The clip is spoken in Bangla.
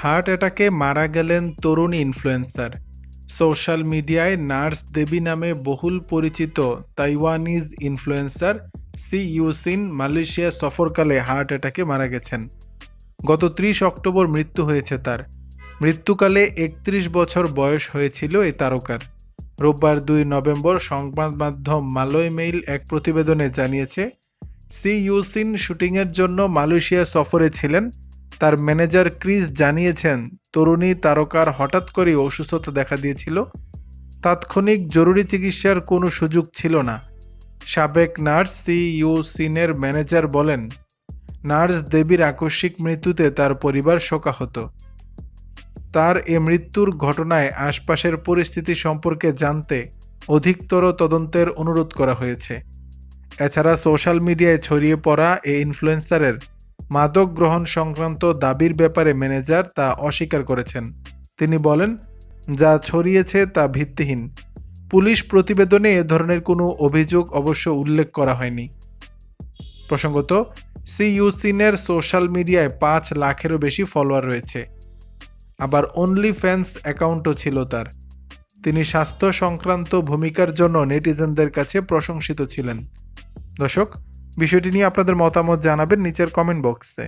হার্ট অ্যাটাকে মারা গেলেন তরুণী ইনফ্লুয়েন্সার। সোশ্যাল মিডিয়ায় নার্স দেবী নামে বহুল পরিচিত তাইওয়ানিজ ইনফ্লুয়েন্সার সি ইউসিন মালয়েশিয়া সফরকালে হার্ট অ্যাটাকে মারা গেছেন। গত 30 অক্টোবর মৃত্যু হয়েছে তার। মৃত্যুকালে 31 বছর বয়স হয়েছিল এই তারকার। রোববার 2 নভেম্বর সংবাদ মাধ্যম মালয় মেইল এক প্রতিবেদনে জানিয়েছে, সি ইউসিন শুটিংয়ের জন্য মালয়েশিয়া সফরে ছিলেন। তার ম্যানেজার ক্রিস জানিয়েছেন, তরুণী তারকার হঠাৎ করেই অসুস্থতা দেখা দিয়েছিল। তাৎক্ষণিক জরুরি চিকিৎসার কোনো সুযোগ ছিল না। সাবেক নার্স সি ইউসিনের ম্যানেজার বলেন, নার্স দেবীর আকস্মিক মৃত্যুতে তার পরিবার শোকাহত। তার এ মৃত্যুর ঘটনায় আশপাশের পরিস্থিতি সম্পর্কে জানতে অধিকতর তদন্তের অনুরোধ করা হয়েছে। এছাড়া সোশ্যাল মিডিয়ায় ছড়িয়ে পড়া এই ইনফ্লুয়েন্সারের মাদক গ্রহণ সংক্রান্ত দাবির ব্যাপারে ম্যানেজার তা অস্বীকার করেছেন। তিনি বলেন, যা ছড়িয়েছে তা ভিত্তিহীন। পুলিশ প্রতিবেদনে এ ধরনের কোনো অভিযোগ অবশ্য উল্লেখ করা হয়নি। প্রসঙ্গত, সি ইউসিনের সোশ্যাল মিডিয়ায় 5 লাখেরও বেশি ফলোয়ার রয়েছে। আবার অনলি ফ্যান্স অ্যাকাউন্টও ছিল তার। তিনি স্বাস্থ্য সংক্রান্ত ভূমিকার জন্য নেটিজেনদের কাছে প্রশংসিত ছিলেন। দর্শক, বিষয়টি নিয়ে আপনাদের মতামত জানাবেন নিচের কমেন্ট বক্সে।